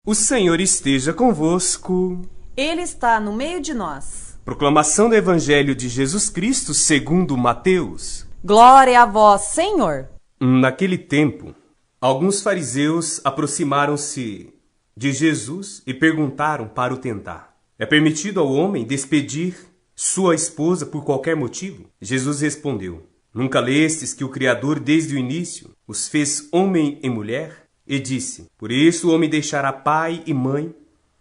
O Senhor esteja convosco. Ele está no meio de nós. Proclamação do Evangelho de Jesus Cristo segundo Mateus. Glória a vós, Senhor. Naquele tempo, alguns fariseus aproximaram-se de Jesus e perguntaram para o tentar: é permitido ao homem despedir sua esposa por qualquer motivo? Jesus respondeu: nunca lestes que o Criador desde o início os fez homem e mulher? E disse: por isso o homem deixará pai e mãe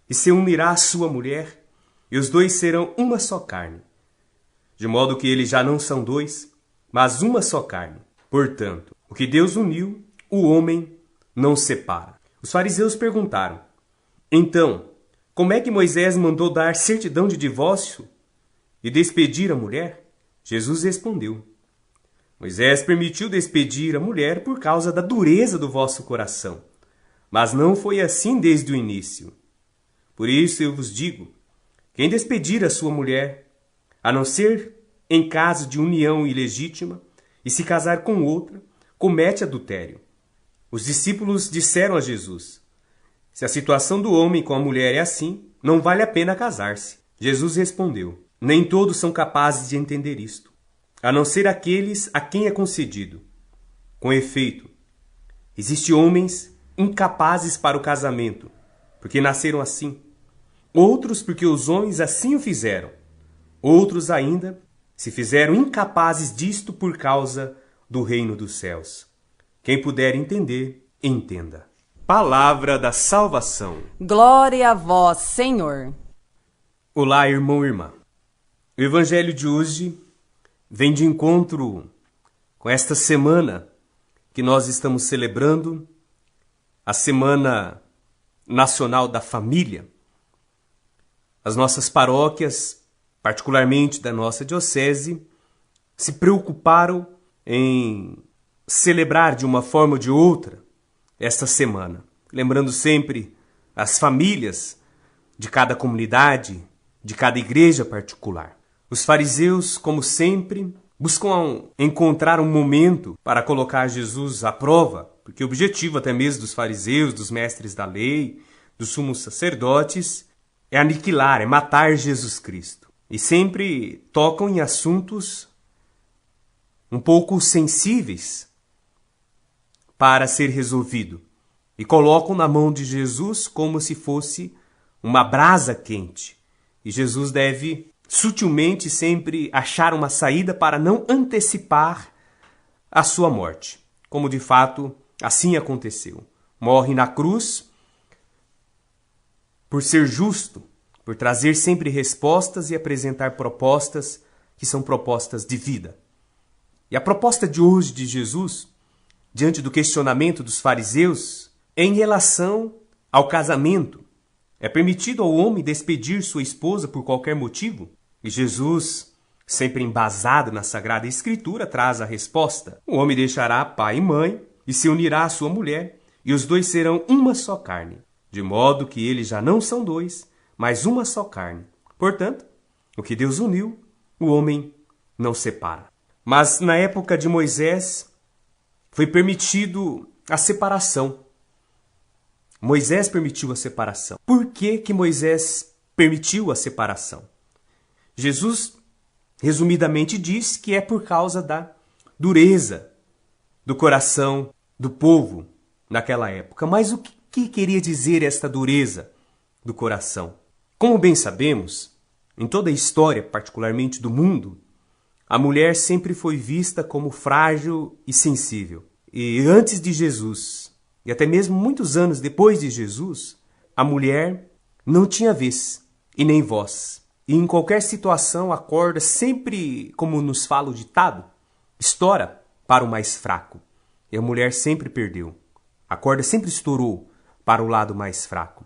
e se unirá à sua mulher, e os dois serão uma só carne. De modo que eles já não são dois, mas uma só carne. Portanto, o que Deus uniu, o homem não separa. Os fariseus perguntaram: então, como é que Moisés mandou dar certidão de divórcio e despedir a mulher? Jesus respondeu: Moisés permitiu despedir a mulher por causa da dureza do vosso coração, mas não foi assim desde o início. Por isso eu vos digo: quem despedir a sua mulher, a não ser em caso de união ilegítima, e se casar com outra, comete adultério. Os discípulos disseram a Jesus: se a situação do homem com a mulher é assim, não vale a pena casar-se. Jesus respondeu: nem todos são capazes de entender isto, a não ser aqueles a quem é concedido. Com efeito, existem homens incapazes para o casamento, porque nasceram assim. Outros porque os homens assim o fizeram. Outros ainda se fizeram incapazes disto por causa do reino dos céus. Quem puder entender, entenda. Palavra da salvação. Glória a vós, Senhor. Olá, irmão e irmã. O evangelho de hoje vem de encontro com esta semana que nós estamos celebrando, a Semana Nacional da Família. As nossas paróquias, particularmente da nossa diocese, se preocuparam em celebrar de uma forma ou de outra esta semana, lembrando sempre as famílias de cada comunidade, de cada igreja particular. Os fariseus, como sempre, buscam encontrar um momento para colocar Jesus à prova, porque o objetivo até mesmo dos fariseus, dos mestres da lei, dos sumos sacerdotes, é aniquilar, é matar Jesus Cristo. E sempre tocam em assuntos um pouco sensíveis para ser resolvido, e colocam na mão de Jesus como se fosse uma brasa quente. E Jesus deve sutilmente sempre achar uma saída para não antecipar a sua morte, como de fato assim aconteceu. Morre na cruz por ser justo, por trazer sempre respostas e apresentar propostas que são propostas de vida. E a proposta de hoje de Jesus, diante do questionamento dos fariseus, é em relação ao casamento. É permitido ao homem despedir sua esposa por qualquer motivo? E Jesus, sempre embasado na Sagrada Escritura, traz a resposta: o homem deixará pai e mãe e se unirá à sua mulher, e os dois serão uma só carne. De modo que eles já não são dois, mas uma só carne. Portanto, o que Deus uniu, o homem não separa. Mas na época de Moisés, foi permitido a separação. Moisés permitiu a separação. Por que Moisés permitiu a separação? Jesus, resumidamente, diz que é por causa da dureza do coração do povo naquela época. Mas o que queria dizer esta dureza do coração? Como bem sabemos, em toda a história, particularmente do mundo, a mulher sempre foi vista como frágil e sensível. E antes de Jesus, e até mesmo muitos anos depois de Jesus, a mulher não tinha vez e nem voz. E em qualquer situação a corda sempre, como nos fala o ditado, estoura para o mais fraco. E a mulher sempre perdeu. A corda sempre estourou para o lado mais fraco.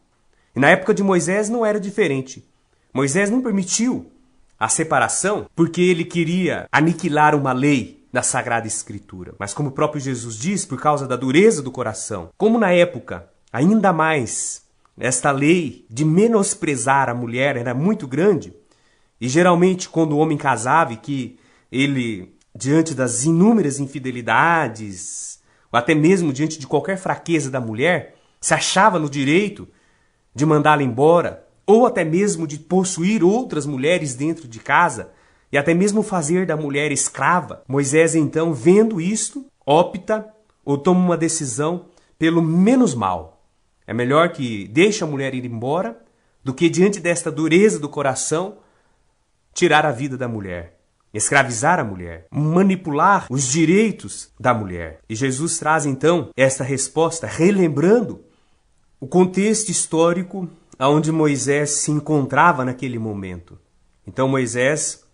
E na época de Moisés não era diferente. Moisés não permitiu a separação porque ele queria aniquilar uma lei da Sagrada Escritura. Mas como o próprio Jesus diz, por causa da dureza do coração, como na época, ainda mais, esta lei de menosprezar a mulher era muito grande, e geralmente quando o homem casava e que ele, diante das inúmeras infidelidades, ou até mesmo diante de qualquer fraqueza da mulher, se achava no direito de mandá-la embora, ou até mesmo de possuir outras mulheres dentro de casa, e até mesmo fazer da mulher escrava. Moisés, então, vendo isto, opta ou toma uma decisão pelo menos mal. É melhor que deixe a mulher ir embora do que, diante desta dureza do coração, tirar a vida da mulher, escravizar a mulher, manipular os direitos da mulher. E Jesus traz, então, esta resposta, relembrando o contexto histórico onde Moisés se encontrava naquele momento. Então Moisés,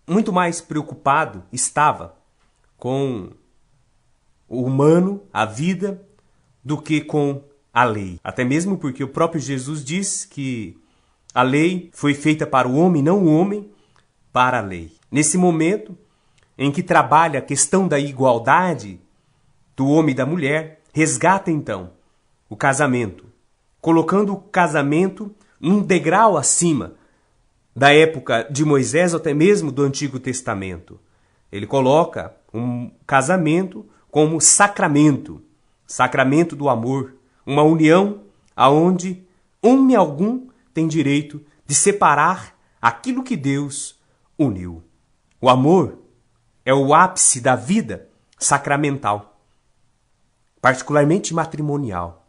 muito mais preocupado estava com o humano, a vida, do que com a lei. Até mesmo porque o próprio Jesus diz que a lei foi feita para o homem, não o homem para a lei. Nesse momento em que trabalha a questão da igualdade do homem e da mulher, resgata então o casamento, colocando o casamento num degrau acima da época de Moisés ou até mesmo do Antigo Testamento. Ele coloca um casamento como sacramento, sacramento do amor, uma união aonde homem algum tem direito de separar aquilo que Deus uniu. O amor é o ápice da vida sacramental, particularmente matrimonial.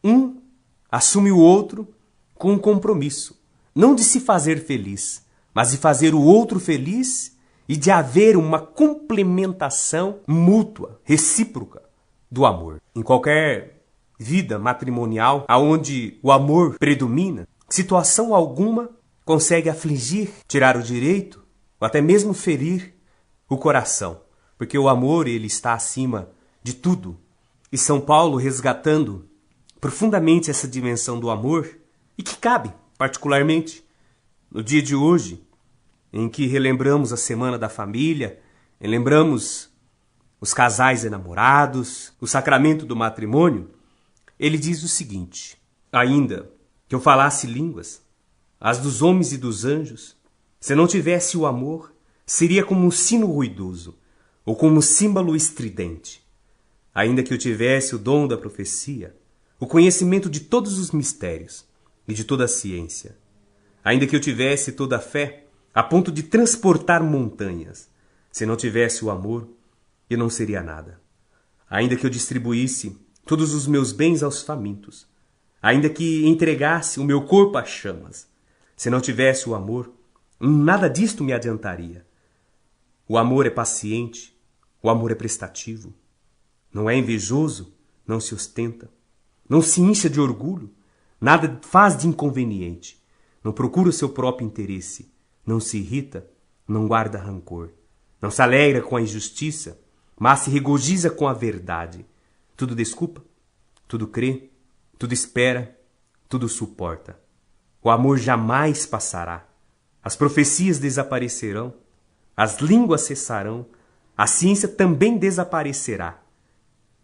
Um assume o outro com um compromisso, não de se fazer feliz, mas de fazer o outro feliz e de haver uma complementação mútua, recíproca do amor. Em qualquer vida matrimonial, onde o amor predomina, situação alguma consegue afligir, tirar o direito, ou até mesmo ferir o coração, porque o amor ele está acima de tudo. E São Paulo, resgatando profundamente essa dimensão do amor, e que cabe, particularmente, no dia de hoje, em que relembramos a Semana da Família, lembramos os casais enamorados, o sacramento do matrimônio, ele diz o seguinte: ainda que eu falasse línguas, as dos homens e dos anjos, se não tivesse o amor, seria como um sino ruidoso, ou como um símbolo estridente. Ainda que eu tivesse o dom da profecia, o conhecimento de todos os mistérios e de toda a ciência, ainda que eu tivesse toda a fé, a ponto de transportar montanhas, se não tivesse o amor, eu não seria nada. Ainda que eu distribuísse todos os meus bens aos famintos, ainda que entregasse o meu corpo às chamas, se não tivesse o amor, nada disto me adiantaria. O amor é paciente, o amor é prestativo, não é invejoso, não se ostenta, não se incha de orgulho, nada faz de inconveniente, não procura o seu próprio interesse, não se irrita, não guarda rancor, não se alegra com a injustiça, mas se regozija com a verdade. Tudo desculpa, tudo crê, tudo espera, tudo suporta. O amor jamais passará. As profecias desaparecerão, as línguas cessarão, a ciência também desaparecerá.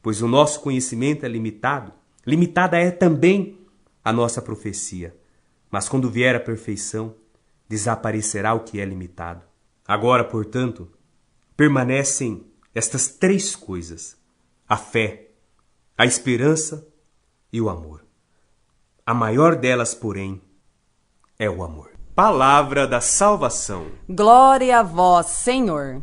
Pois o nosso conhecimento é limitado, limitada é também a nossa profecia. Mas quando vier a perfeição, desaparecerá o que é limitado. Agora, portanto, permanecem estas três coisas: a fé, a esperança e o amor. A maior delas, porém, é o amor. Palavra da salvação. Glória a vós, Senhor.